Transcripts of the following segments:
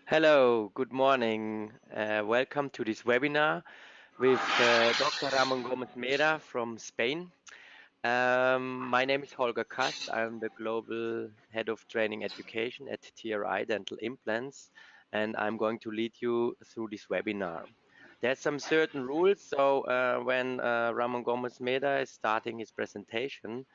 Hello, good morning. Welcome to this webinar with Dr. Ramón Gómez Meda from Spain. My name is Holger Kast. I'm the Global Head of Training Education at TRI Dental Implants, and I'm going to lead you through this webinar. There's some certain rules, so when Ramón Gómez Meda is starting his presentation,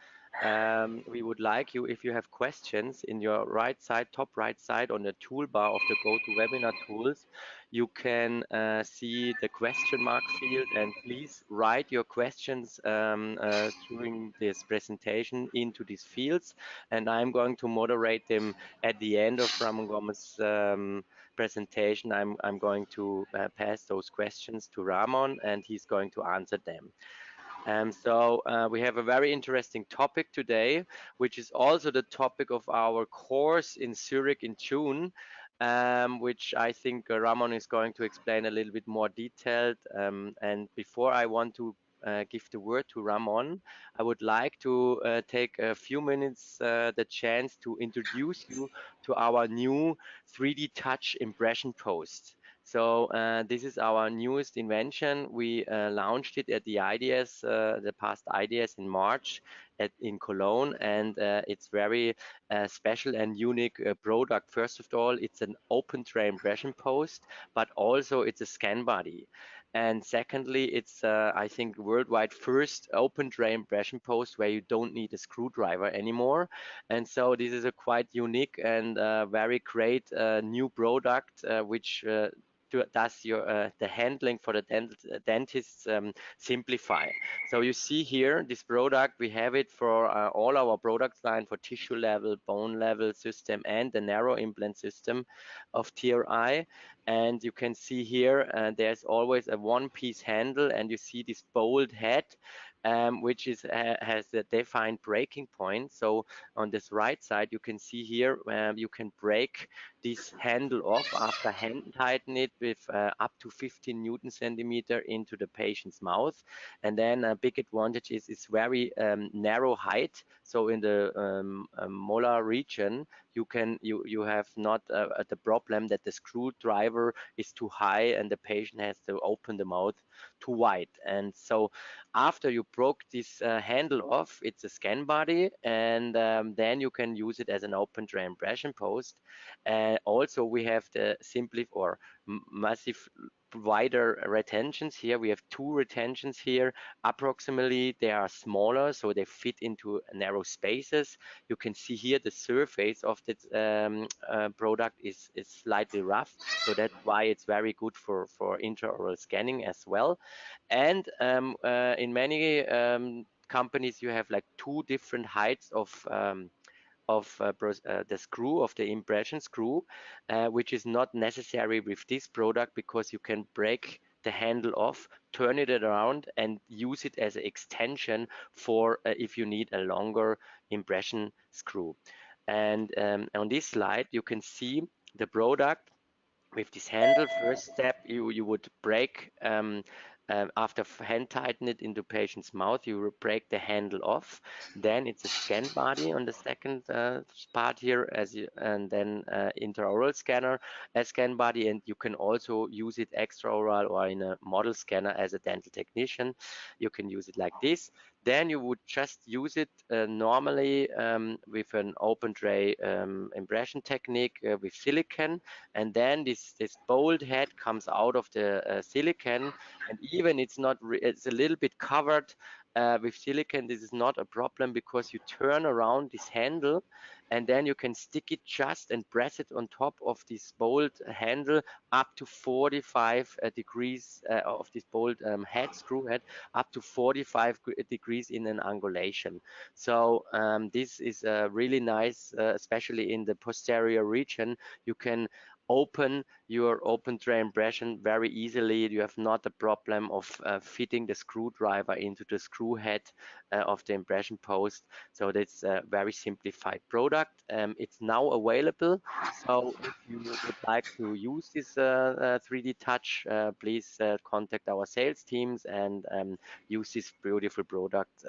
we would like you, if you have questions, in your right side, top right side on the toolbar of the GoToWebinar tools, you can see the question mark field, and please write your questions during this presentation into these fields, and I'm going to moderate them at the end of Ramón Gómez presentation. I'm going to pass those questions to Ramon, and he's going to answer them. We have a very interesting topic today, which is also the topic of our course in Zurich in June, which I think Ramon is going to explain a little bit more detailed. And before I want to give the word to Ramon, I would like to take a few minutes the chance to introduce you to our new 3D touch impression post. So this is our newest invention. We launched it at the IDS, the past IDS in March in Cologne, and it's very special and unique product. First of all, it's an open tray impression post, but also it's a scan body. And secondly, it's, I think, worldwide first open tray impression post where you don't need a screwdriver anymore. And so this is a quite unique and very great new product, which does your the handling for the dentists simplify. So you see here this product, we have it for all our product line for tissue level, bone level system, and the narrow implant system of TRI. And you can see here there's always a one-piece handle, and you see this bold head, which is has a defined breaking point. So on this right side, you can see here you can break this handle off after hand tighten it with up to 15 Newton centimeter into the patient's mouth. And then a big advantage is it's very narrow height. So in the molar region, you have not the problem that the screwdriver is too high and the patient has to open the mouth too wide. And so after you broke this handle off, it's a scan body, and then you can use it as an open tray impression post. Also, we have the massive wider retentions here. We have two retentions here. Approximately, they are smaller, so they fit into narrow spaces. You can see here the surface of the product is slightly rough, so that's why it's very good for intraoral scanning as well. And in many companies, you have like two different heights of the screw, of the impression screw, which is not necessary with this product because you can break the handle off, turn it around, and use it as an extension for if you need a longer impression screw. And on this slide, you can see the product with this handle. First step, you would break after hand tighten it into patient's mouth, you will break the handle off. Then it's a scan body on the second part here, and then intraoral scanner, a scan body, and you can also use it extraoral or in a model scanner as a dental technician. You can use it like this. Then you would just use it normally with an open tray impression technique with silicon, and then this bold head comes out of the silicon, and even it's a little bit covered with silicon. This is not a problem because you turn around this handle and then you can stick it just and press it on top of this bolt handle up to 45 degrees of this bolt head, screw head, up to 45 degrees in an angulation. So this is really nice, especially in the posterior region. You can open your open tray impression very easily. You have not a problem of fitting the screwdriver into the screw head of the impression post. So that's a very simplified product. It's now available. So if you would like to use this 3D touch, please contact our sales teams and use this beautiful product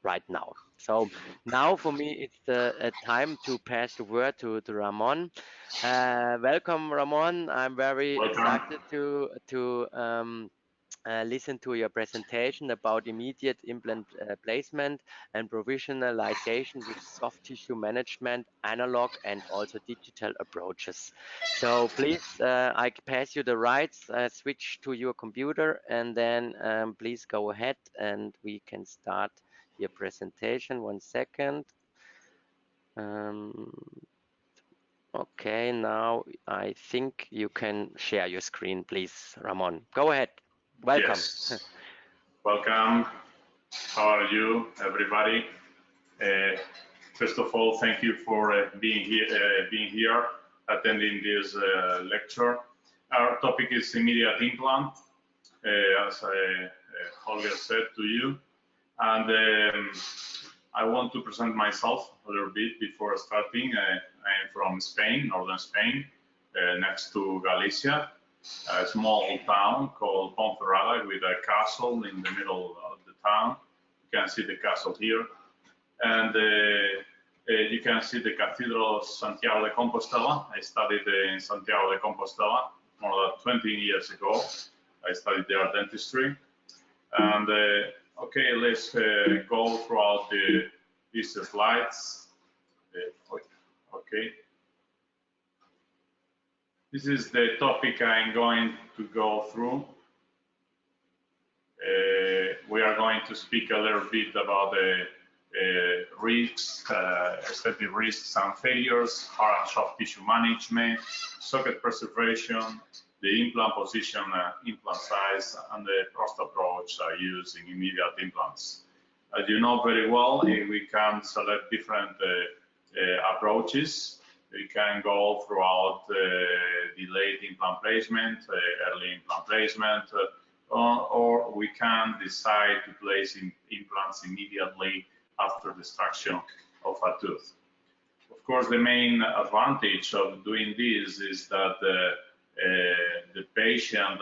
right now. So now for me, it's the time to pass the word to Ramon. Welcome, Ramon. I'm very Welcome. excited to listen to your presentation about immediate implant placement and provisionalization with soft tissue management, analog and also digital approaches. So please, I pass you the rights, switch to your computer, and then please go ahead and we can start your presentation. 1 second. Um, okay, now I think you can share your screen, please, Ramon. Go ahead. Welcome. Yes. Welcome. How are you, everybody? First of all, thank you for being here, attending this lecture. Our topic is immediate implant, as Holger said to you, and I want to present myself a little bit before starting. I'm from Spain, northern Spain, next to Galicia, a small town called Ponferrada with a castle in the middle of the town. You can see the castle here. And you can see the Cathedral of Santiago de Compostela. I studied in Santiago de Compostela more than 20 years ago. I studied there dentistry. And okay, let's go throughout these slides. Okay. This is the topic I'm going to go through. We are going to speak a little bit about the risks, aesthetic risks and failures, hard and soft tissue management, socket preservation, the implant position, implant size, and the first approach used in immediate implants. As you know very well, we can select different approaches. We can go throughout delayed implant placement, early implant placement, or we can decide to place implants immediately after the extraction of a tooth. Of course, the main advantage of doing this is that the patient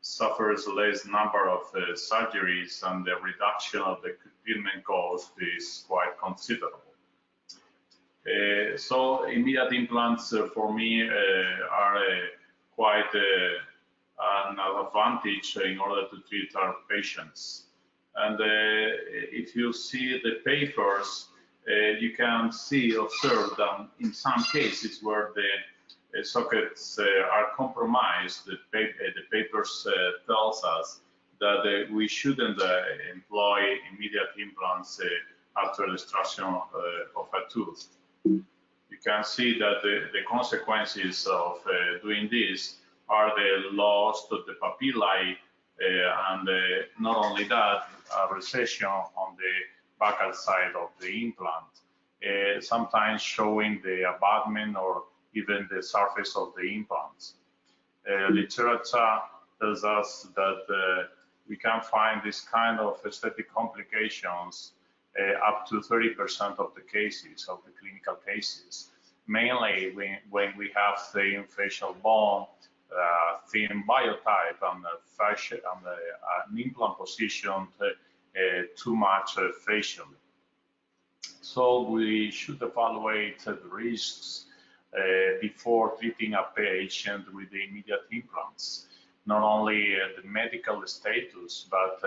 suffers less number of surgeries, and the reduction of the treatment cost is quite considerable. So immediate implants for me are quite an advantage in order to treat our patients. And if you see the papers, you can observe that in some cases where the sockets are compromised, the papers tells us that we shouldn't employ immediate implants after the extraction of a tooth. You can see that the consequences of doing this are the loss of the papillae, and not only that, a recession on the buccal side of the implant, sometimes showing the abutment or even the surface of the implants. Literature tells us that we can find this kind of aesthetic complications up to 30% of the cases, of the clinical cases, mainly when we have thin facial bone, thin biotype, and an implant positioned too much facially. So we should evaluate the risks before treating a patient with the immediate implants. Not only the medical status, but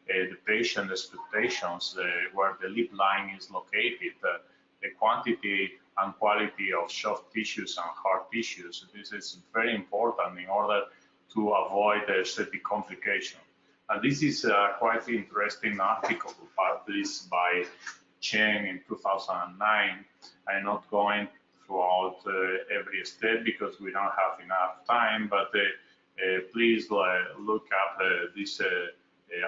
the patient expectations, where the lip line is located, the quantity and quality of soft tissues and hard tissues. This is very important in order to avoid aesthetic complication. And this is a quite interesting article published by Chen in 2009. I'm not going throughout every step because we don't have enough time, but please look up this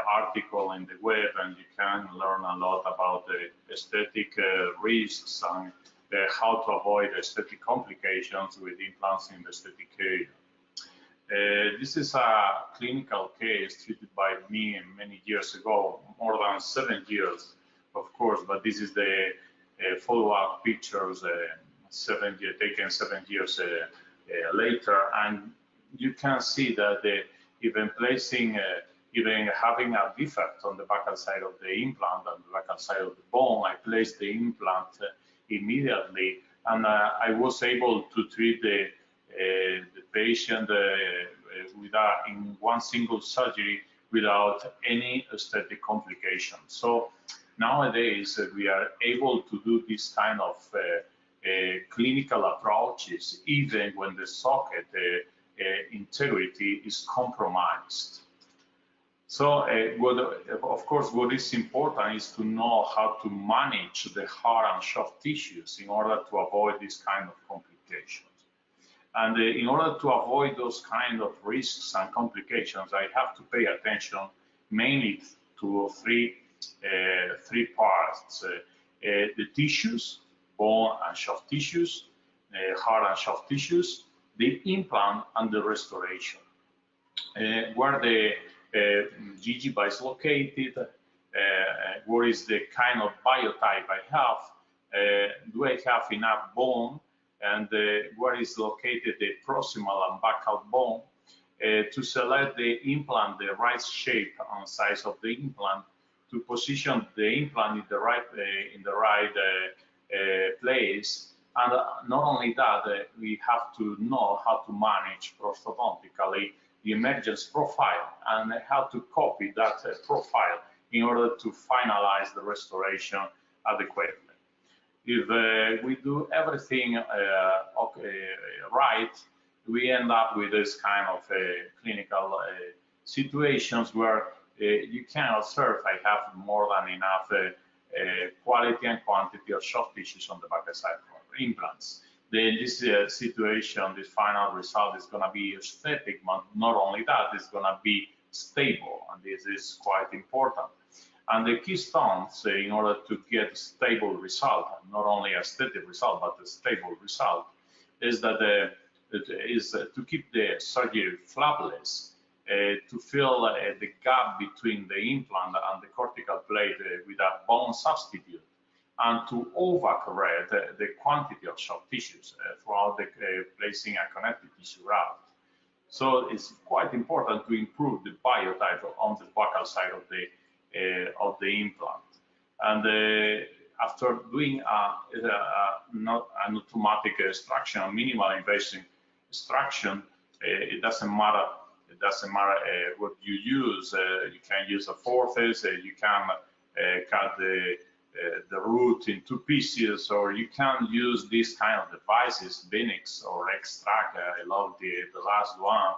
article in the web, and you can learn a lot about the aesthetic risks and how to avoid aesthetic complications with implants in the aesthetic area. This is a clinical case treated by me many years ago, more than 7 years, of course, but this is the follow-up pictures taken 7 years later, and you can see that even placing even having a defect on the back side of the implant and the back side of the bone. I placed the implant immediately, and I was able to treat the patient in one single surgery without any aesthetic complications. So nowadays we are able to do this kind of clinical approaches even when the socket integrity is compromised. So of course, what is important is to know how to manage the hard and soft tissues in order to avoid this kind of complications. And in order to avoid those kind of risks and complications, I have to pay attention mainly to three parts: the tissues, bone and soft tissues, hard and soft tissues, the implant, and the restoration. Where the gingiva is located, what is the kind of biotype I have, do I have enough bone, and where is located the proximal and backal bone, to select the implant, the right shape and size of the implant, to position the implant in the right place. And not only that, we have to know how to manage prosthodontically the emergence profile and how to copy that profile in order to finalize the restoration adequately. If we do everything right, we end up with this kind of clinical situations where you can observe I have more than enough quality and quantity of soft tissues on the back side for implants. Then this situation, this final result is going to be aesthetic, but not only that, it's going to be stable, and this is quite important. And the keystones in order to get a stable result, not only a aesthetic result, but a stable result, is that to keep the surgery flapless, to fill the gap between the implant and the cortical plate with a bone substitute, and to overcorrect the quantity of soft tissues throughout the placing a connective tissue graft. So it's quite important to improve the biotype on the buccal side of the implant. And after doing not an automatic extraction, a minimal invasive extraction, it doesn't matter. It doesn't matter what you use. You can use a forceps. You can cut the root in two pieces, or you can use this kind of devices, Benix or Extract. I love the last one,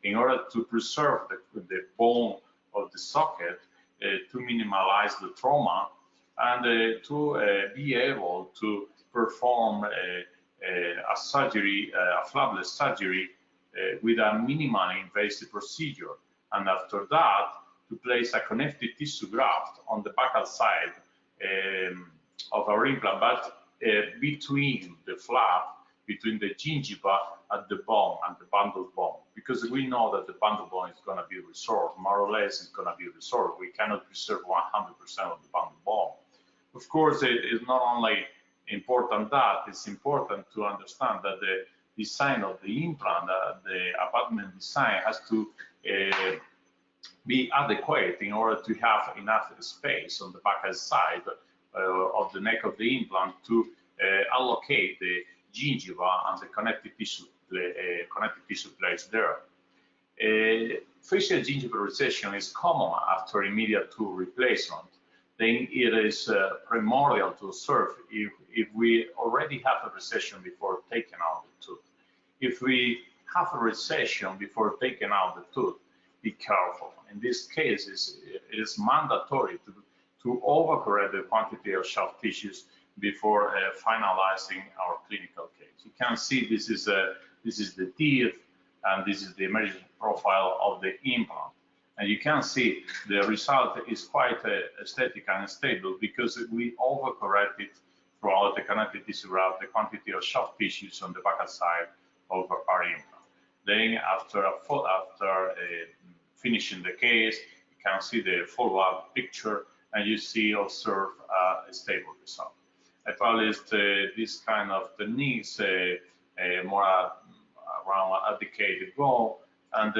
in order to preserve the bone of the socket, to minimize the trauma, and to be able to perform a surgery, a flapless surgery with a minimally invasive procedure. And after that, to place a connective tissue graft on the backal side of our implant, but between the flap, between the gingiva and the bone and the bundle bone, because we know that the bundle bone is going to be resorbed, more or less, it's going to be resorbed. We cannot preserve 100% of the bundle bone. Of course, it is not only important that, it's important to understand that the design of the implant, the abutment design, has to be adequate in order to have enough space on the back side of the neck of the implant to allocate the gingiva and the connective tissue place there. Facial gingival recession is common after immediate tooth replacement. Then it is primordial to observe if we already have a recession before taking out the tooth. If we have a recession before taking out the tooth, be careful. In this case, it is mandatory to overcorrect the quantity of soft tissues before finalizing our clinical case. You can see this is the teeth, and this is the emergence profile of the implant. And you can see the result is quite aesthetic and stable because we overcorrected throughout the connective tissue graft the quantity of soft tissues on the back side of our implant. Then after finishing the case, you can see the follow-up picture, and you observe a stable result. I published this kind of techniques more around a decade ago, and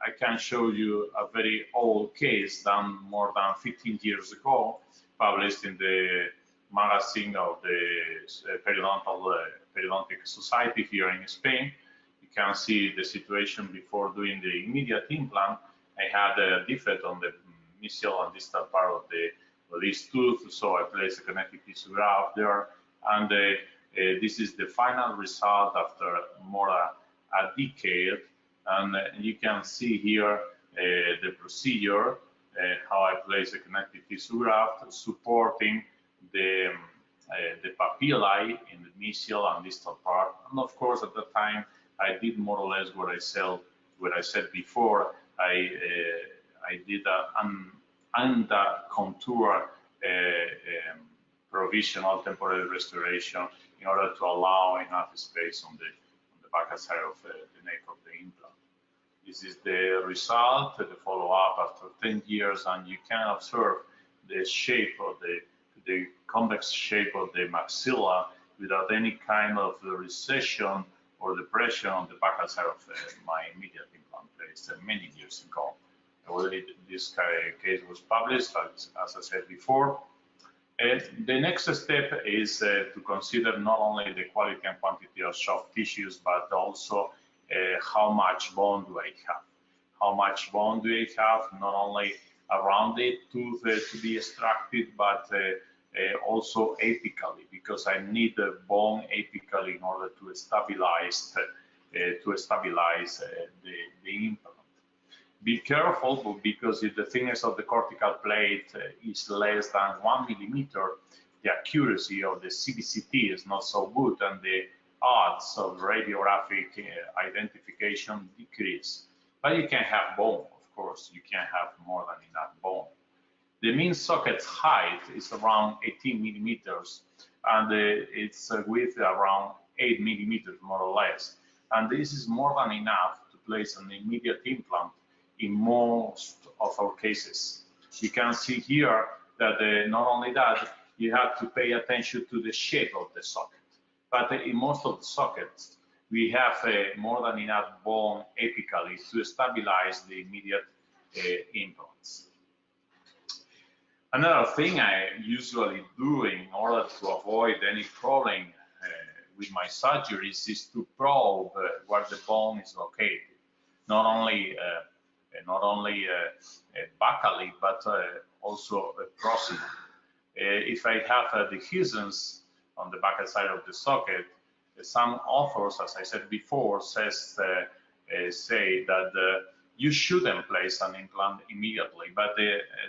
I can show you a very old case done more than 15 years ago, published in the magazine of the Periodontic Society here in Spain. You can see the situation before doing the immediate implant. I had a defect on the mesial and distal part of this tooth, so I placed a connective tissue graft there, and this is the final result after more a decade. And you can see here the procedure, how I place a connective tissue graft supporting the papillae in the mesial and distal part. And of course, at that time, I did more or less what I said before. I did an under contour provisional temporary restoration in order to allow enough space on the back side of the neck of the implant. This is the result, the follow-up after 10 years, and you can observe the shape of the convex shape of the maxilla without any kind of recession or depression on the back side of my immediate implant placed many years ago. Already this case was published, as I said before. The next step is to consider not only the quality and quantity of soft tissues, but also how much bone do I have? How much bone do I have, not only around the tooth to be extracted, but also apically, because I need the bone apically in order to stabilize the implant. Be careful, because if the thickness of the cortical plate is less than 1 millimeter, the accuracy of the CBCT is not so good, and the odds of radiographic identification decrease. But you can have bone, of course. You can have more than enough bone. The mean socket height is around 18 millimeters, and its width around 8 millimeters, more or less. And this is more than enough to place an immediate implant in most of our cases. You can see here that not only that, you have to pay attention to the shape of the socket. But in most of the sockets, we have more than enough bone apically to stabilize the immediate implants. Another thing I usually do in order to avoid any problem with my surgeries is to probe where the bone is located. Not only buccally, but also proximal. If I have adhesions on the back side of the socket, some authors, as I said before, say that you shouldn't place an implant immediately. But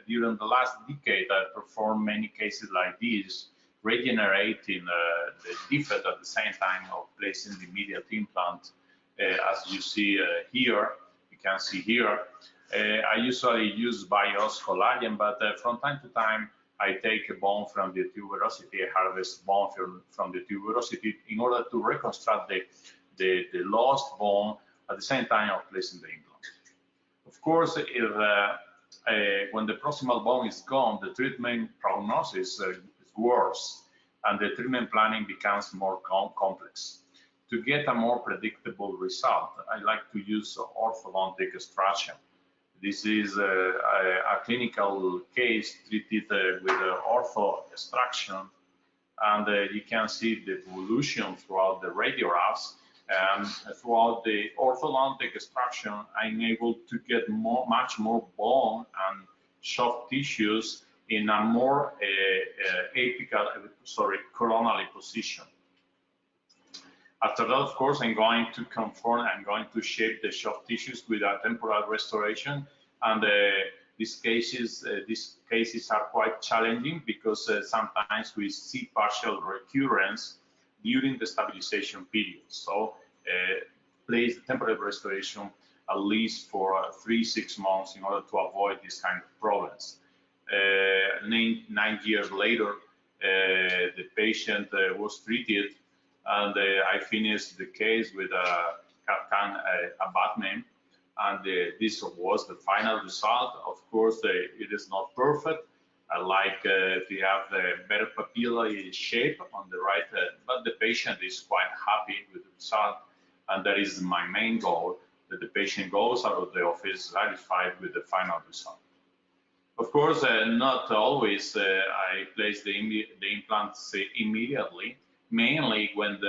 during the last decade, I performed many cases like this, regenerating the defect at the same time of placing the immediate implant, as you see here. You can see here. I usually use BIOS collagen, but from time to time, I take a bone from the tuberosity, I harvest bone from the tuberosity in order to reconstruct the lost bone at the same time of placing the implant. Of course, if when the proximal bone is gone, the treatment prognosis is worse, and the treatment planning becomes more complex. To get a more predictable result, I like to use orthodontic extraction. This is a clinical case treated with ortho extraction, and you can see the evolution throughout the radiographs. And throughout the orthodontic extraction, I'm able to get much more bone and soft tissues in a more coronally position. After that, of course, I'm going to shape the soft tissues with a temporal restoration. And these cases are quite challenging because sometimes we see partial recurrence during the stabilization period. So place the temporary restoration at least for 3-6 months in order to avoid this kind of problems. 9 years later, the patient was treated, and I finished the case with a CAD-CAM abutment, and this was the final result. Of course, it is not perfect. I like to have the better papillae shape on the right, but the patient is quite happy with the result, and that is my main goal, that the patient goes out of the office satisfied with the final result. Of course, not always I place the implants immediately, mainly when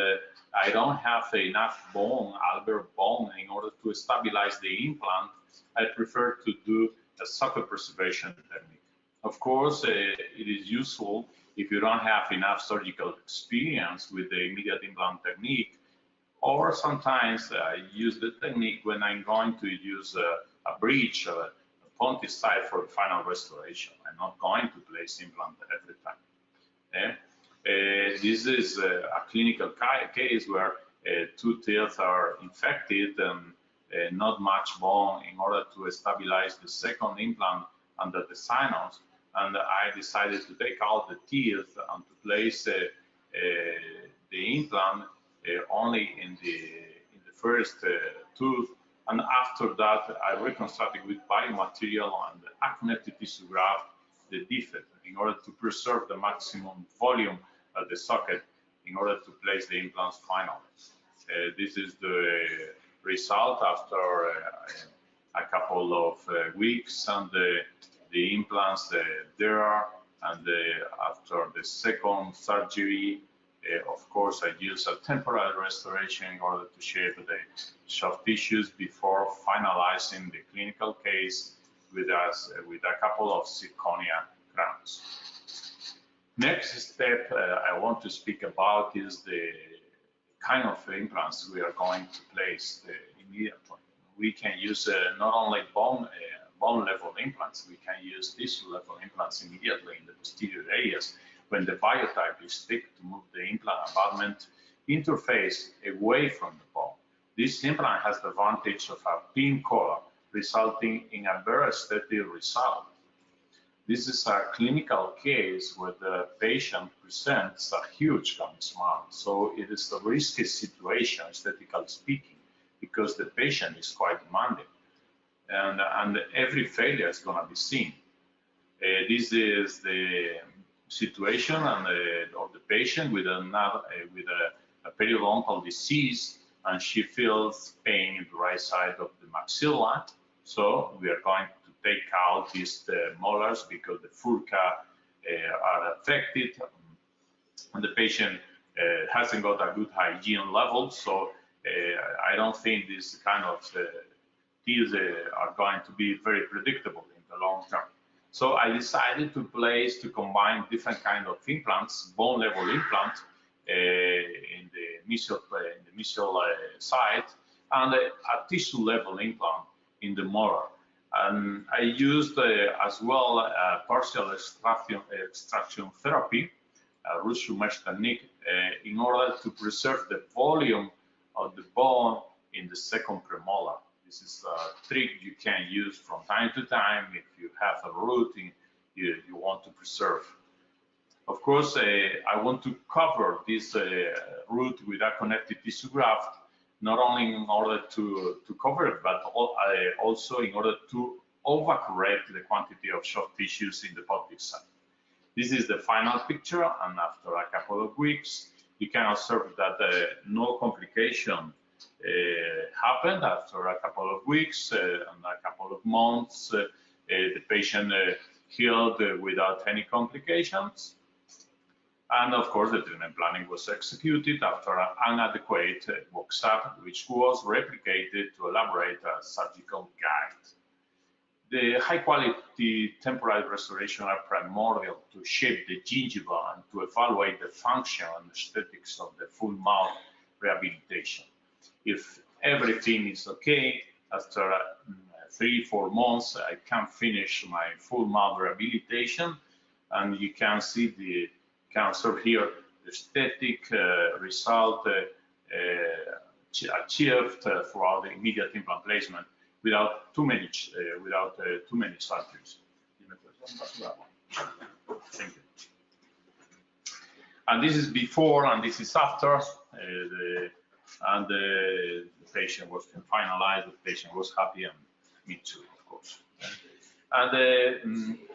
I don't have enough bone, alveolar bone, in order to stabilize the implant. I prefer to do a socket preservation technique. Of course, it is useful if you don't have enough surgical experience with the immediate implant technique, or sometimes I use the technique when I'm going to use a bridge, a ponticide for the final restoration. I'm not going to place implant every time. This is a clinical case where two teeth are infected and not much bone in order to stabilize the second implant under the sinus. And I decided to take out the teeth and to place the implant only in the first tooth, and after that I reconstructed with biomaterial and a connective tissue graft the defect in order to preserve the maximum volume of the socket in order to place the implants finally. This is the result after a couple of weeks, and the implants there, and after the second surgery, of course, I use a temporal restoration in order to shape the soft tissues before finalizing the clinical case with a couple of zirconia crowns. Next step I want to speak about is the kind of implants we are going to place immediately. We can use not only bone level implants, we can use tissue level implants immediately in the posterior areas when the biotype is thick, to move the implant abutment interface away from the bone. This implant has the advantage of a pink color, resulting in a very aesthetic result. This is a clinical case where the patient presents a huge gum smile, so it is a risky situation, aesthetically speaking, because the patient is quite demanding, and every failure is going to be seen. This is the situation of the patient with a periodontal disease, and she feels pain in the right side of the maxilla. So we are going to take out these molars because the furca are affected, and the patient hasn't got a good hygiene level. So I don't think this kind of teeth are going to be very predictable in the long term. So I decided to combine different kind of implants, bone level implant in the mesial side, and a tissue level implant in the molar. And I used as well partial extraction therapy, root mesh technique, in order to preserve the volume of the bone in the second premolar. This is a trick you can use from time to time if you have a root you want to preserve. Of course, I want to cover this root with a connective tissue graft, not only in order to cover it, but also in order to overcorrect the quantity of soft tissues in the pelvic side. This is the final picture, and after a couple of weeks, you can observe that no complication happened after a couple of weeks and a couple of months. The patient healed without any complications. And of course, the treatment planning was executed after an adequate workup, which was replicated to elaborate a surgical guide. The high-quality temporal restoration are primordial to shape the gingiva and to evaluate the function and aesthetics of the full mouth rehabilitation. If everything is okay, after 3-4 months, I can finish my full mouth rehabilitation, and you can see can observe here the aesthetic result achieved throughout the immediate implant placement without too many surgeries. Thank you. And this is before and this is after. The patient was finalized, the patient was happy, and me too, of course. And the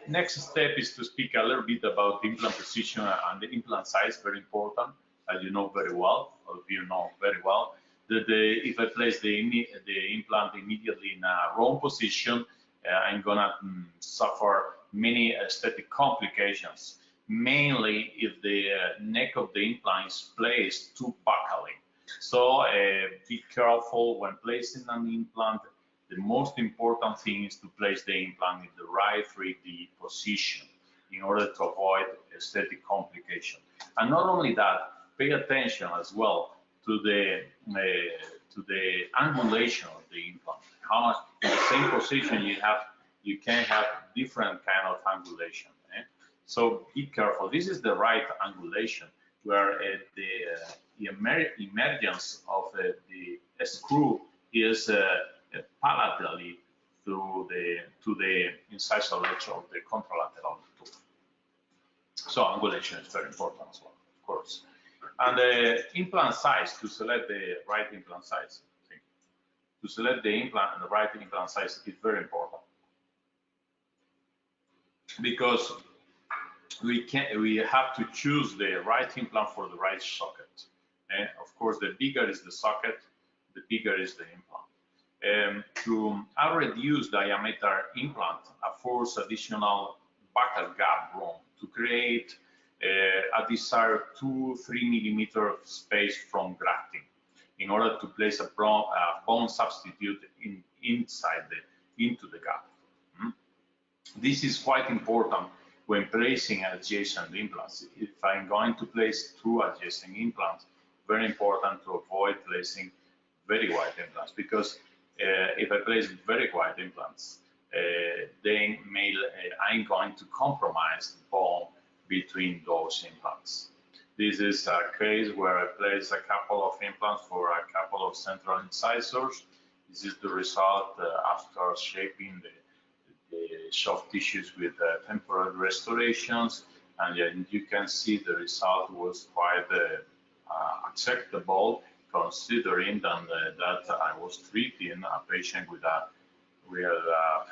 next step is to speak a little bit about the implant precision and the implant size, very important, as you know very well, all of you know very well, if I place the implant immediately in a wrong position, I'm gonna suffer many aesthetic complications, mainly if the neck of the implant is placed too buccally. So be careful when placing an implant. The most important thing is to place the implant in the right 3D position in order to avoid aesthetic complication. And not only that, pay attention as well to the angulation of the implant. How much in the same position you can have different kind of angulation. So be careful. This is the right angulation where the emergence of the screw is palatally to the incisal edge of the contralateral tooth. So angulation is very important as well, of course. And the implant size, to select the right implant size. To select the implant and the right implant size is very important, because we have to choose the right implant for the right socket. Of course, the bigger is the socket, the bigger is the implant. To a reduced diameter implant affords additional buccal gap room to create a desired 2-3 millimeter space from grafting in order to place a bone substitute into the gap. This is quite important when placing adjacent implants. If I'm going to place 2 adjacent implants, very important to avoid placing very wide implants, because if I place very wide implants, then I'm going to compromise the bone between those implants. This is a case where I place a couple of implants for a couple of central incisors. This is the result after shaping the soft tissues with temporal restorations, and you can see the result was quite acceptable, considering that I was treating a patient with a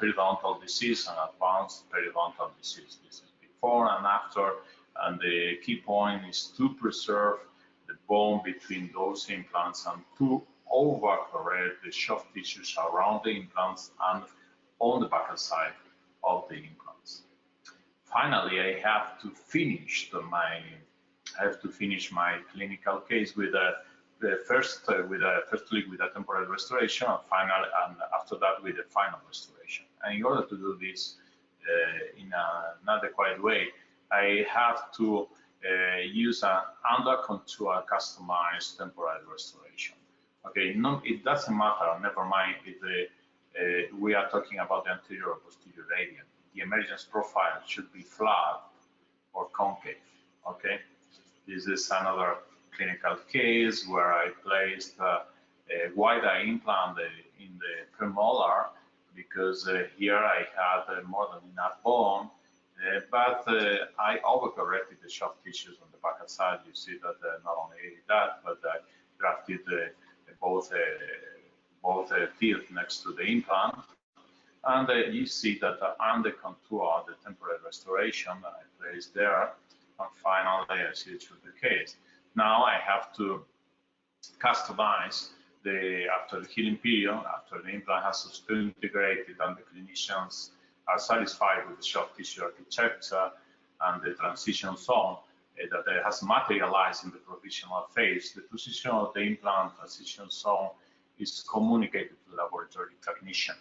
periodontal disease and advanced periodontal disease. This is before and after, and the key point is to preserve the bone between those implants and to overcorrect the soft tissues around the implants and on the buccal side of the implants. Finally, I have to finish my clinical case with firstly with a temporal restoration, and after that with a final restoration. And in order to do this in an adequate way, I have to use an under contour customized temporal restoration. Okay, no, it doesn't matter. Never mind if we are talking about the anterior or posterior radian. The emergence profile should be flat or concave. Okay, this is another clinical case where I placed a wider implant in the premolar, because here I had more than enough bone, but I overcorrected the soft tissues on the buccal side. You see that not only that, but I grafted both teeth next to the implant. And you see that under contour, the temporal restoration that I placed there, and finally I see it through the case. Now I have to customize after the healing period, after the implant has been integrated and the clinicians are satisfied with the soft tissue architecture and the transition zone that has materialized in the provisional phase. The position of the implant transition zone is communicated to the laboratory technician.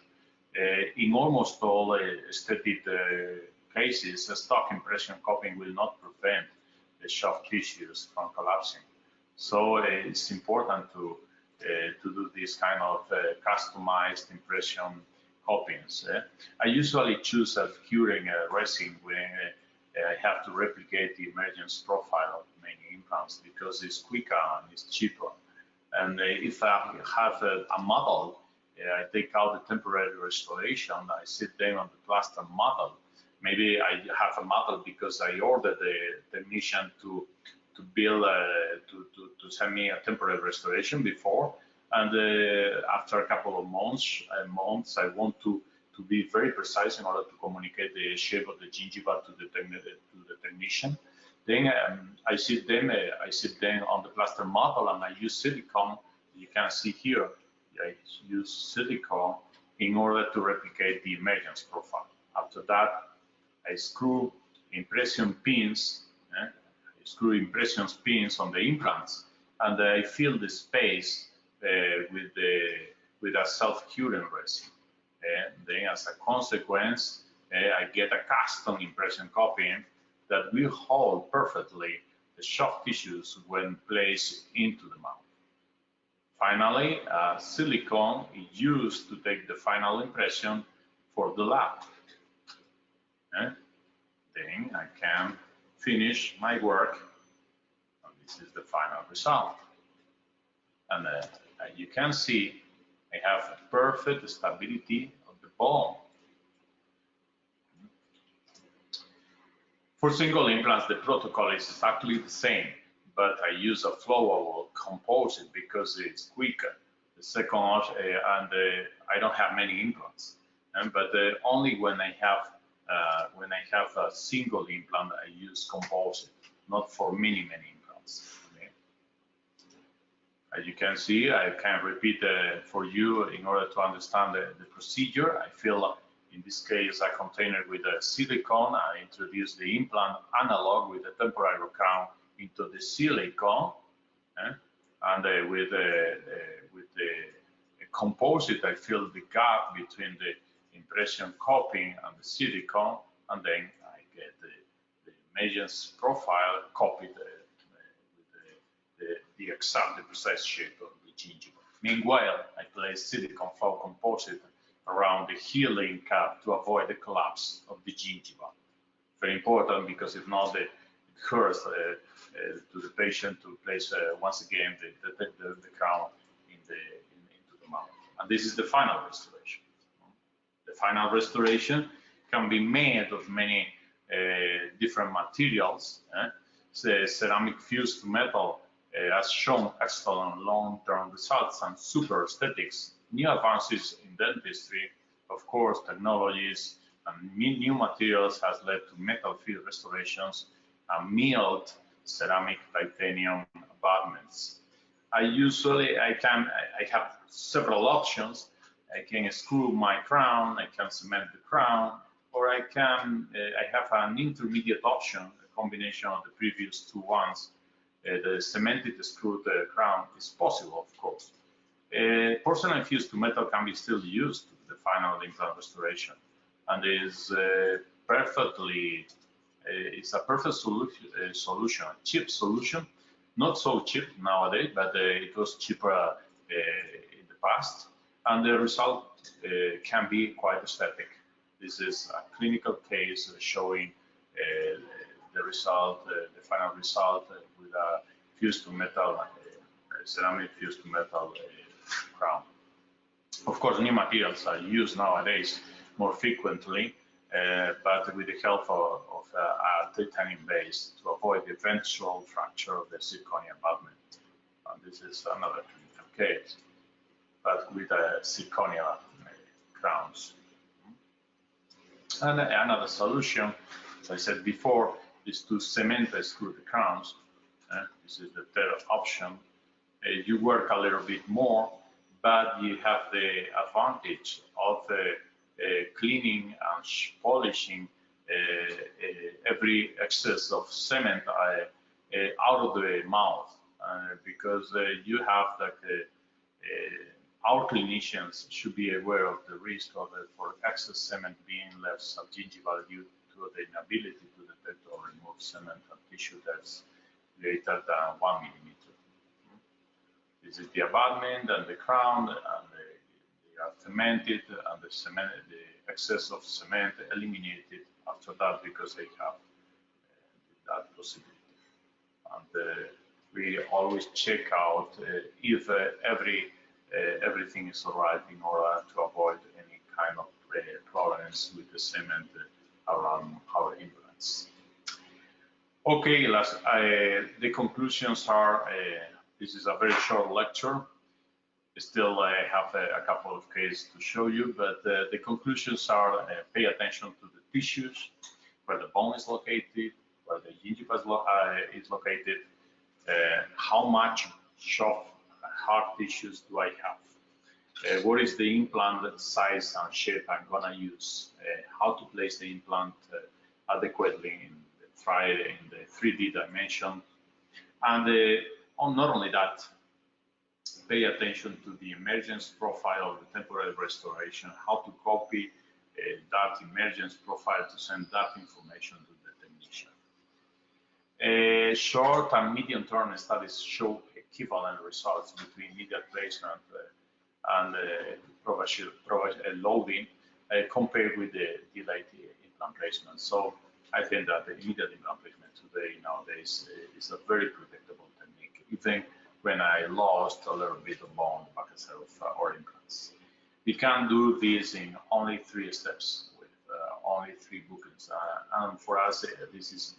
In almost all aesthetic cases, stock impression coping will not prevent the soft tissues from collapsing. So it's important to do this kind of customized impression copings. I usually choose a curing resin when I have to replicate the emergence profile of many implants, because it's quicker and it's cheaper. And if I have a model, I take out the temporary restoration, I sit them on the plaster model. Maybe I have a model because I ordered the technician to build, to send me a temporary restoration before. And after a couple of months, I want to be very precise in order to communicate the shape of the gingiva to the technician. Then I sit them on the plaster model, and I use silicone. You can see here, I use silicone in order to replicate the emergence profile. After that, I screw impression pins, on the implants, and I fill the space with a self-curing resin. Then, as a consequence, I get a custom impression copying that will hold perfectly the soft tissues when placed into the mouth. Finally, silicone is used to take the final impression for the lab. Then I can finish my work, and this is the final result. And you can see I have perfect stability of the bone. For single implants, the protocol is exactly the same, but I use a flowable composite because it's quicker. The second, I don't have many implants, but only when I have a single implant, I use composite, not for many implants. Okay? As you can see, I can repeat for you in order to understand the procedure. I fill, in this case, a container with a silicone. I introduce the implant analog with the temporal crown into the silicone, and with the composite, I fill the gap between the impression copying and the silicone, and then I get the emergence profile copied with the exact, precise shape of the gingiva. Meanwhile, I place silicone foam composite around the healing cap to avoid the collapse of the gingiva. Very important, because if not, it hurts to the patient to place once again the crown into the mouth. And this is the final restoration. The final restoration can be made of many different materials. The ceramic fused to metal has shown excellent long-term results and super aesthetics. New advances in dentistry, of course, technologies and new materials has led to metal field restorations and milled ceramic titanium abutments. I have several options. I can screw my crown, I can cement the crown, or I have an intermediate option, a combination of the previous two ones. The cemented screwed crown is possible, of course. Porcelain fused to metal can be still used to the final implant restoration, and is it's a perfect solution, a cheap solution, not so cheap nowadays, but it was cheaper in the past, and the result can be quite aesthetic. This is a clinical case showing the result, the final result with a fused to metal, ceramic fused to metal crown. Of course, new materials are used nowadays more frequently, but with the help of a titanium base to avoid the eventual fracture of the zirconia abutment. And this is another clinical case, but with zirconia crowns. And another solution, as I said before, is to cement and screw the crowns. This is the third option. You work a little bit more, but you have the advantage of cleaning and polishing every excess of cement out of the mouth, because you have our clinicians should be aware of the risk of for excess cement being left subgingival due to the inability to detect or remove cement and tissue that's greater than 1 millimeter. This is the abutment and the crown, and they are cemented, and the excess of cement eliminated after that, because they have that possibility. And we always check out if everything is all right in order to avoid any kind of problems with the cement around our implants. Okay, the conclusions are, this is a very short lecture. Still, I have a couple of cases to show you, but the conclusions are pay attention to the tissues, where the bone is located, where the gingiva is located, how much hard tissues do I have? What is the implant size and shape I'm gonna use? How to place the implant adequately in the 3D dimension, and not only that, pay attention to the emergence profile of the temporal restoration, how to copy that emergence profile to send that information to the technician. Short and medium-term studies show equivalent results between immediate placement and loading compared with the delayed implant placement. So I think that the immediate implant placement today, nowadays, is a very predictable technique, even when I lost a little bit of bone back of our implants. We can do this in only 3 steps with only 3 bookings. And for us, this is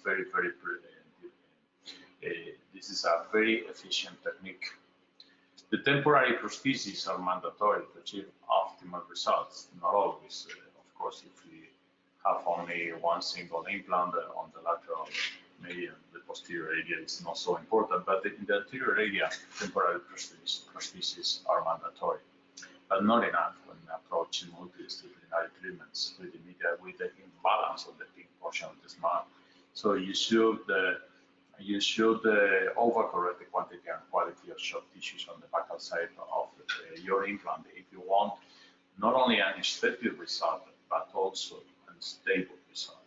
this is a very efficient technique. The temporary prostheses are mandatory to achieve optimal results. Not always, of course, if we have only one single implant on the lateral, maybe the posterior area is not so important, but in the anterior area, temporary prostheses are mandatory, but not enough when approaching multidisciplinary treatments with the imbalance of the pink portion of the smile. So you should overcorrect the quantity and quality of soft tissues on the back side of your implant if you want not only an aesthetic result, but also a stable result.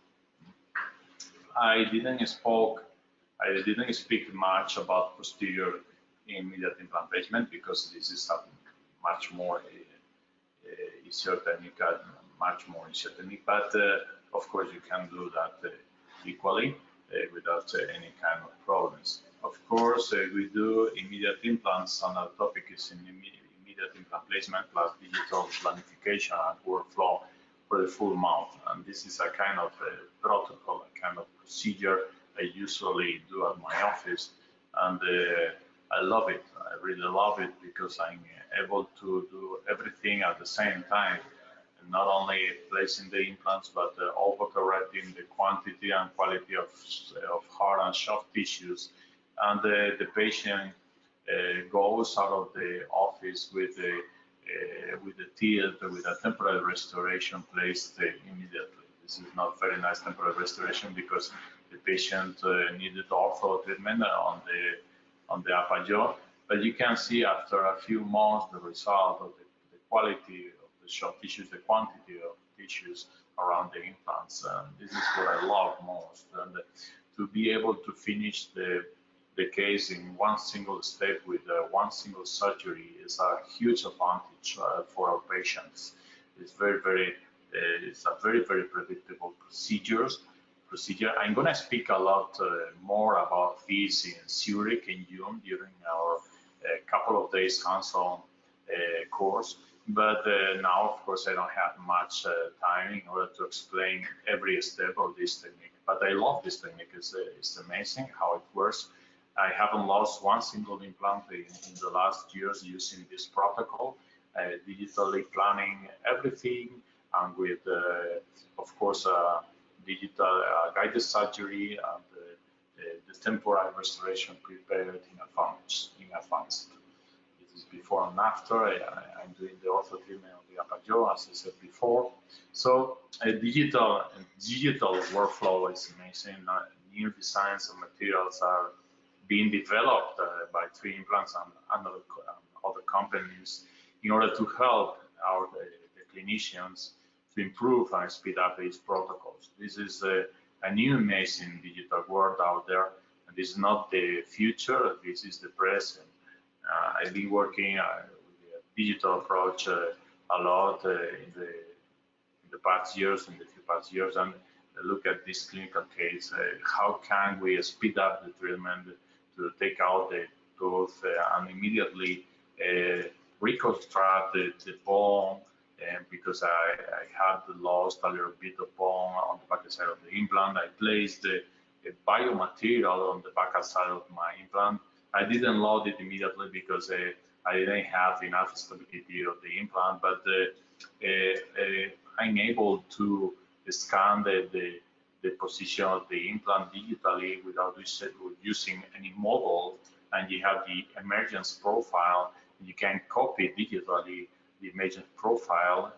I didn't speak much about posterior immediate implant placement because this is a much more easier technique, but of course you can do that equally without any kind of problems. Of course, we do immediate implants. Another topic is in immediate implant placement plus digital planification and workflow for the full mouth. And this is a kind of protocol, a kind of procedure I usually do at my office. And I love it. I really love it because I'm able to do everything at the same time. Not only placing the implants, but overcorrecting the quantity and quality of hard and soft tissues. And the patient goes out of the office with the teeth, with a temporary restoration placed immediately. This is not very nice temporary restoration because the patient needed ortho treatment on the upper jaw. But you can see after a few months the result of the quality the soft tissues, the quantity of tissues around the implants. This is what I love most. And to be able to finish the case in one single step with one single surgery is a huge advantage for our patients. It's it's a very predictable procedure. I'm going to speak a lot more about this in Zurich in June during our couple of days hands-on course. But now, of course, I don't have much time in order to explain every step of this technique. But I love this technique. It's amazing how it works. I haven't lost one single implant in the last years using this protocol, digitally planning everything, and with, of course, digital guided surgery and the temporal restoration prepared in advance. This is before and after. I'm doing the ortho treatment on the upper jaw, as I said before. So digital workflow is amazing. New designs and materials are being developed by 3 Implants and other companies in order to help the clinicians to improve and speed up these protocols. This is a new amazing digital world out there. And this is not the future, this is the present. I've been working with the digital approach a lot in the past years, and look at this clinical case. How can we speed up the treatment to take out the tooth and immediately reconstruct the bone? Because I had lost a little bit of bone on the back side of the implant, I placed a biomaterial on the back side of my implant. I didn't load it immediately because I didn't have enough stability of the implant, but I'm able to scan the position of the implant digitally without using any model, and you have the emergence profile You can copy digitally the emergence profile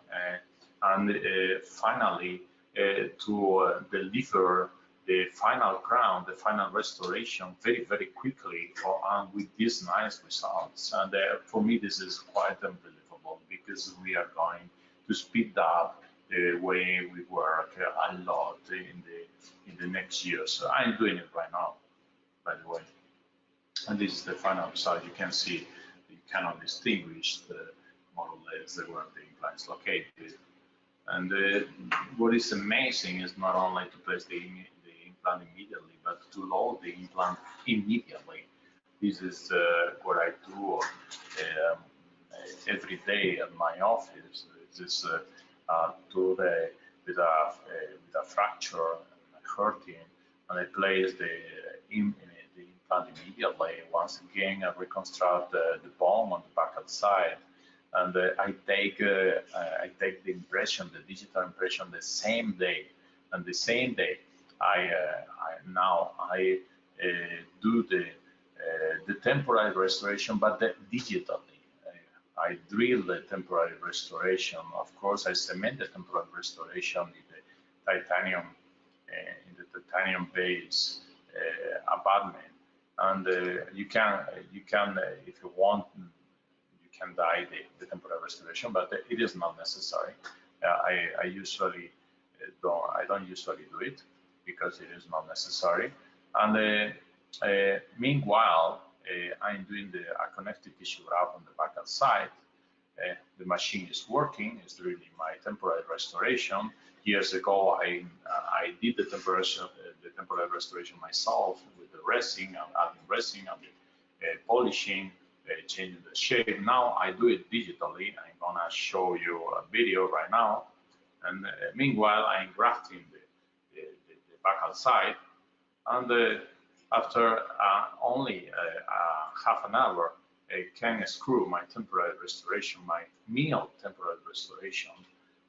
and finally to deliver the final crown, the final restoration very, very quickly and with these nice results. And for me, this is quite unbelievable because we are going to speed up the way we work a lot in the next years. So I'm doing it right now, by the way. And this is the final result. You can see you cannot distinguish more or less where the implant is located. And what is amazing is not only to place the implant immediately, but to load the implant immediately. This is what I do every day at my office. This is with a fracture and hurting, and I place the implant immediately. Once again, I reconstruct the bone on the back side, and I take the impression, the digital impression, the same day. And the same day, I do the temporary restoration, but digitally. I drill the temporary restoration. Of course, I cement the temporary restoration in the titanium base abutment. And you can, if you want, you can dye the temporary restoration, but it is not necessary. I usually don't usually do it because it is not necessary. And meanwhile, I'm doing a connective tissue graft on the back side. The machine is working. It's drilling my temporary restoration. Years ago, I did the temporary restoration myself with the resin, adding resin, and polishing, changing the shape. Now I do it digitally. I'm gonna show you a video right now. And meanwhile, I'm grafting the back side. And after only half an hour, I can screw my temporary restoration, my mill temporary restoration.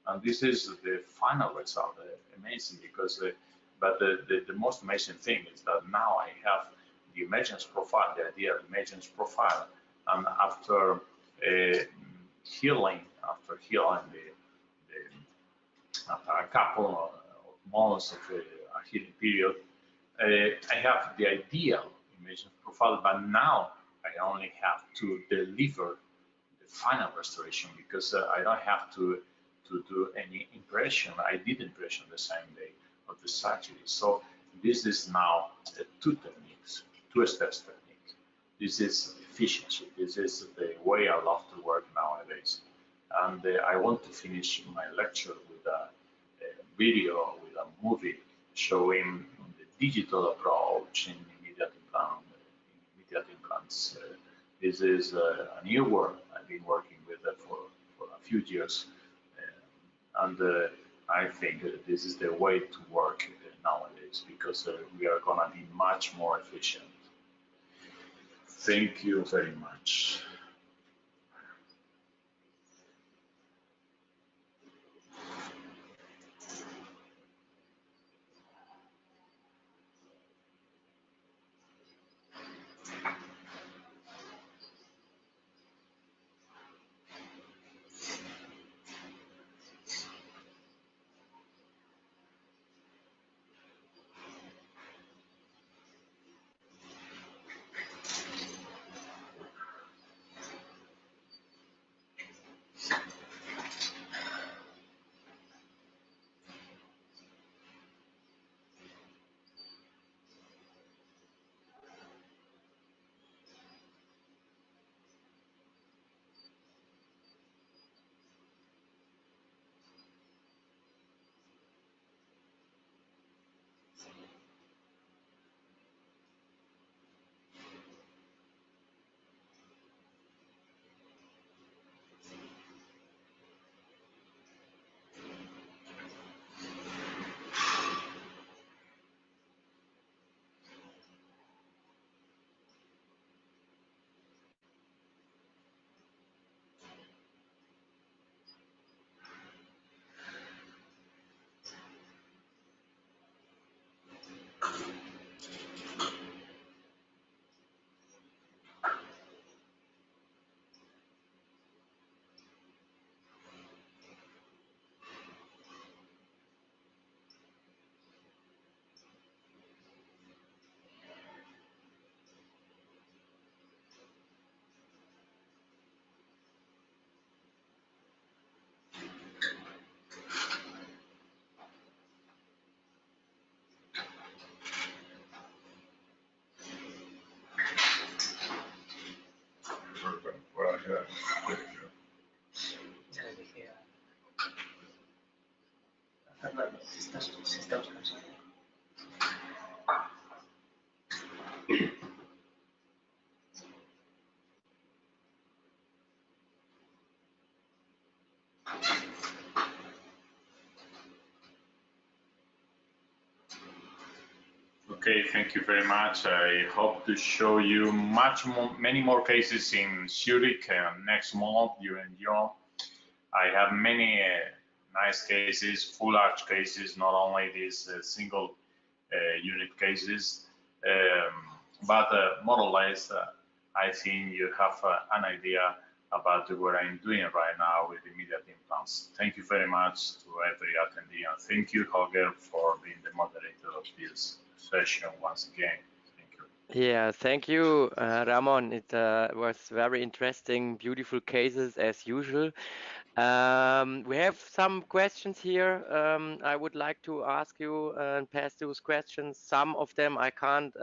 And this is the final result. Amazing because, but the most amazing thing is that now I have the emergence profile, the ideal emergence profile. And after healing, after a couple of months of a healing period, I have the ideal emergence profile, but now I only have to deliver the final restoration because I don't have to do any impression. I did impression the same day of the surgery. So this is now two techniques, two steps technique. This is efficiency. This is the way I love to work nowadays. And I want to finish my lecture with a video, with a movie showing the digital approach in immediate implants. This is a new work I've been working with for a few years. And I think this is the way to work nowadays because we are going to be much more efficient. Thank you very much. Okay, thank you very much. I hope to show you many more cases in Zurich next month during June. I have many nice cases, full arch cases, not only these single unit cases, but more or less, I think you have an idea about what I'm doing right now with immediate implants. Thank you very much to every attendee, and thank you, Holger, for being the moderator of this session once again. Thank you. Yeah, thank you, Ramon. It was very interesting, beautiful cases as usual. We have some questions here. I would like to ask you and pass those questions. Some of them I can't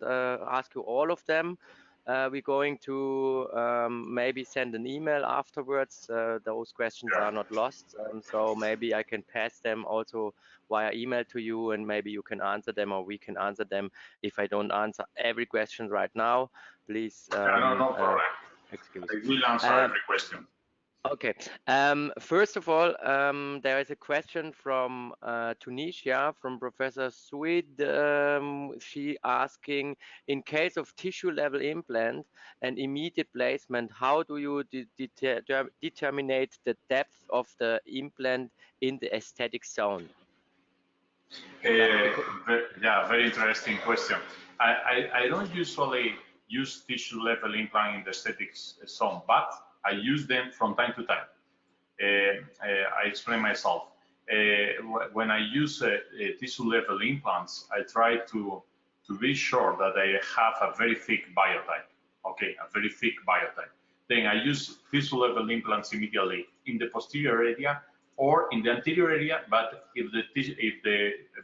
ask you all of them. We're going to maybe send an email afterwards. Those questions Yeah. are not lost, so maybe I can pass them also via email to you, and maybe you can answer them or we can answer them. If I don't answer every question right now, please No problem. excuse. I will answer every question. Okay. First of all, there is a question from Tunisia, from Professor Suid. She asking, in case of tissue level implant and immediate placement, how do you determine the depth of the implant in the aesthetic zone? Yeah, very interesting question. I don't usually use tissue level implant in the aesthetics zone, but I use them from time to time. I explain myself. When I use tissue level implants, I try to be sure that I have a very thick biotype. Okay, a very thick biotype. Then I use tissue level implants immediately in the posterior area or in the anterior area, but if the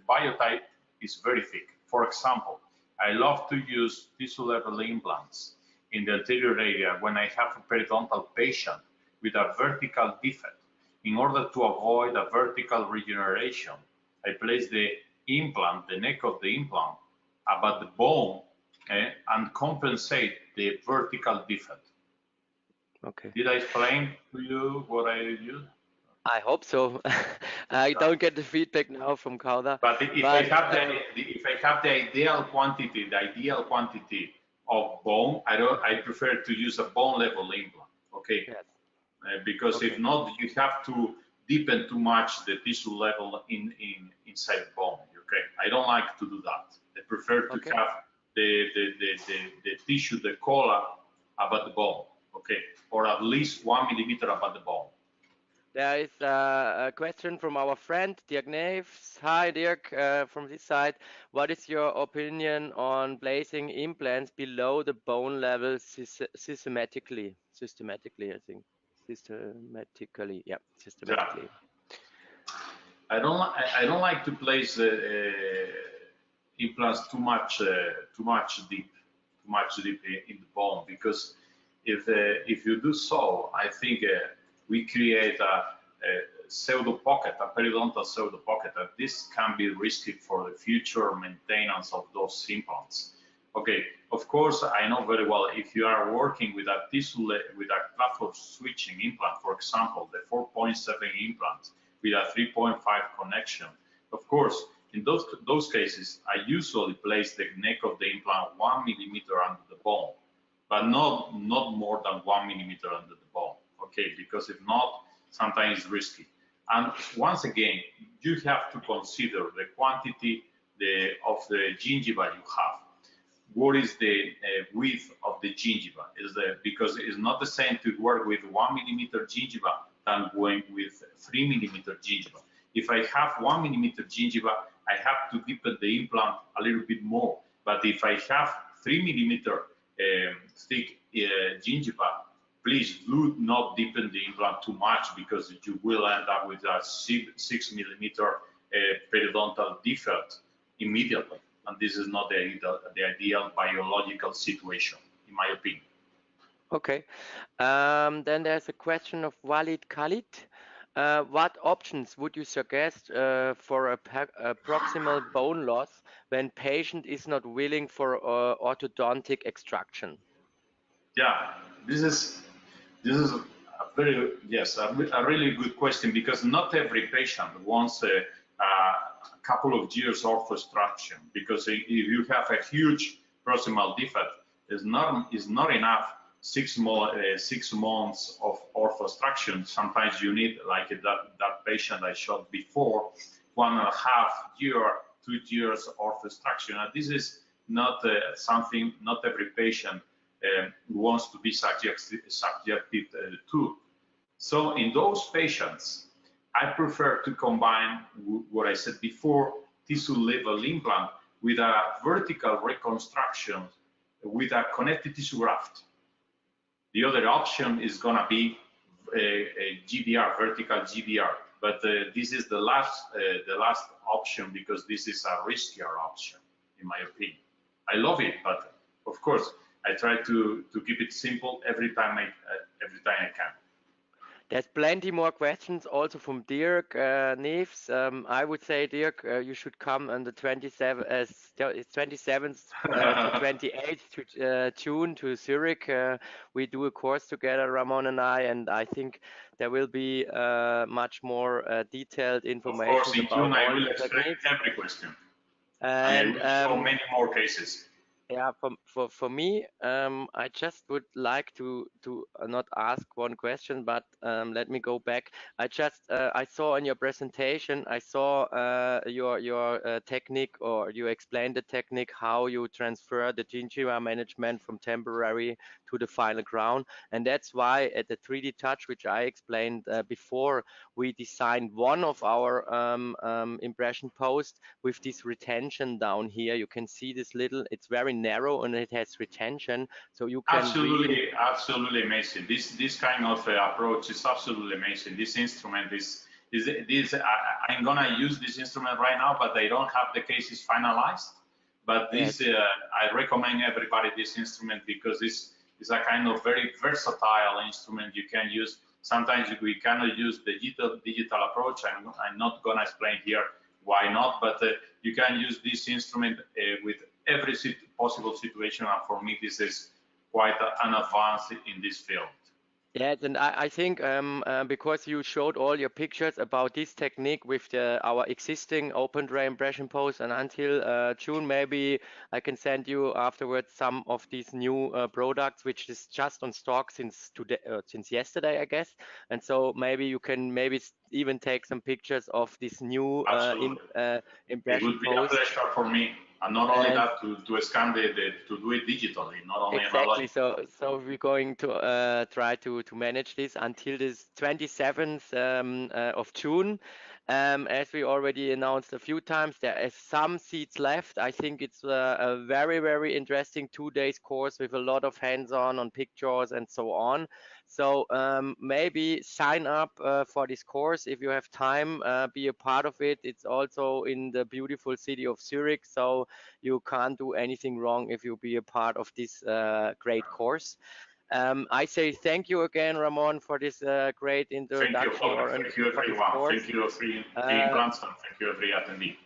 biotype is very thick. For example, I love to use tissue level implants in the anterior area when I have a periodontal patient with a vertical defect. In order to avoid a vertical regeneration, I place the implant, the neck of the implant, about the bone and compensate the vertical defect. Okay. Did I explain to you what I use? I hope so. I don't get the feedback now from Kauda. But if I have the ideal quantity, of bone, I prefer to use a bone level implant. Okay. Yes. Because okay. if not, you have to deepen too much the tissue level inside bone. Okay. I don't like to do that. I prefer to have the tissue, the collar above the bone. Okay. Or at least 1 millimeter above the bone. There is a question from our friend Dirk Neves. Hi Dirk, from this side. What is your opinion on placing implants below the bone level systematically? Systematically, I think. Systematically, yeah, systematically. Yeah. I don't like to place implants too much deep in the bone, because if you do so, I think we create a pseudo pocket, a periodontal pseudo pocket, and this can be risky for the future maintenance of those implants. Okay, of course, I know very well if you are working with a platform switching implant, for example, the 4.7 implant with a 3.5 connection. Of course, in those cases, I usually place the neck of the implant 1 millimeter under the bone, but not more than 1 millimeter under the bone. Okay, because if not, sometimes it's risky. And once again, you have to consider the quantity of the gingiva you have. What is the width of the gingiva? Because it's not the same to work with 1 millimeter gingiva than going with 3 millimeter gingiva. If I have 1 millimeter gingiva, I have to deepen the implant a little bit more. But if I have 3 millimeter thick gingiva, please do not deepen the implant too much, because you will end up with a 6 millimeter periodontal defect immediately. And this is not the ideal biological situation, in my opinion. Okay. Then there's a question of Walid Khalid. What options would you suggest for a proximal bone loss when patient is not willing for orthodontic extraction? Yeah, this is a very a really good question, because not every patient wants a couple of years of extraction, because if you have a huge proximal defect, is not enough 6 months of orthostructure. Sometimes you need, like that patient I showed before, 1.5 year, 2 years orthostruction. And this is not something not every patient wants to be subjected to. So in those patients, I prefer to combine what I said before, tissue level implant with a vertical reconstruction with a connective tissue graft. The other option is going to be a GBR, vertical GBR, but this is the last option, because this is a riskier option, in my opinion. I love it, but of course, I try to keep it simple every time I can. There's plenty more questions also from Dirk Neves. I would say, Dirk, you should come on the 27th to 28th to, June to Zurich. We do a course together, Ramon and I think there will be much more detailed information. Of course, in June I will explain every question. And I will show many more cases. Yeah, for me, I just would like to not ask one question, but let me go back. I saw in your presentation, I saw your technique, or you explained the technique how you transfer the gingiva management from temporary to the final crown, and that's why at the 3D touch, which I explained before, we designed one of our impression posts with this retention down here. You can see this little, it's very narrow and it has retention, so you can absolutely amazing. This kind of approach is absolutely amazing. This instrument is I'm gonna use this instrument right now, but I don't have the cases finalized. But this I recommend everybody this instrument, because this is a kind of very versatile instrument you can use. Sometimes we cannot use the digital approach. I'm not gonna explain here why not, but you can use this instrument with every possible situation, and for me this is quite an advance in this field. Yes, and I think because you showed all your pictures about this technique with our existing open ray impression post, and until June, maybe I can send you afterwards some of these new products, which is just on stock since today, since yesterday, I guess. And so maybe you can even take some pictures of this new impression It would be post. a pleasure for me. And not only that, to scan to do it digitally, not only exactly. So we're going to try to manage this until this 27th of June. As we already announced a few times, there are some seats left. I think it's a very, very interesting 2 days course with a lot of hands-on on pictures and so on. So maybe sign up for this course if you have time, be a part of it. It's also in the beautiful city of Zurich, so you can't do anything wrong if you be a part of this great course. I say thank you again, Ramon, for this great introduction. Thank you everyone. Thank you three implants, and thank you every attendee.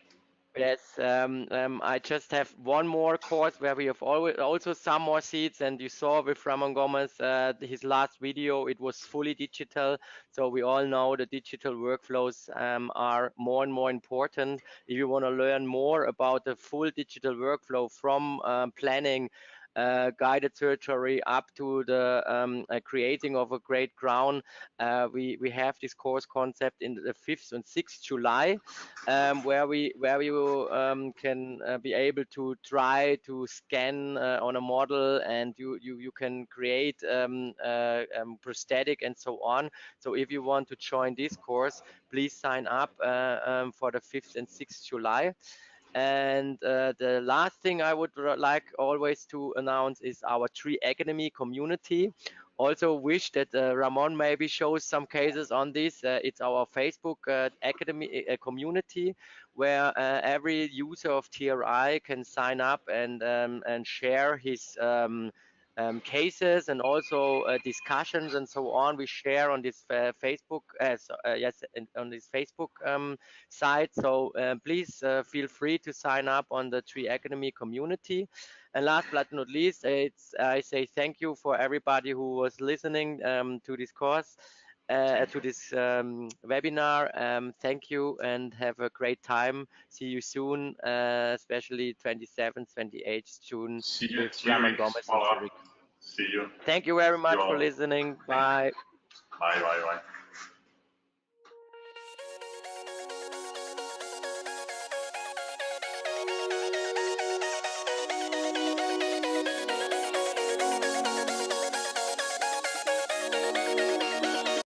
Yes, I just have one more course where we have also some more seats, and you saw with Ramón Gómez his last video, it was fully digital. So we all know the digital workflows are more and more important. If you want to learn more about the full digital workflow from planning, guided surgery up to the creating of a great crown, we have this course concept in the 5th and 6th July, where you can be able to try to scan on a model, and you can create prosthetic and so on. So if you want to join this course, please sign up for the 5th and 6th July. And the last thing I would like always to announce is our Tree Academy community. Also wish that Ramon maybe shows some cases on this. It's our Facebook Academy community, where every user of TRI can sign up and share his cases and also discussions and so on we share on this Facebook, on this Facebook site. So please feel free to sign up on the Tree Academy community. And last but not least, I say thank you for everybody who was listening to this course, to this webinar. Thank you and have a great time. See you soon, especially 27th, 28th June See you with at Ramón Zurich. Gómez in Voilà. Zurich. See you. Thank you very You much for all. listening. Thank you. Bye. Bye, bye, bye.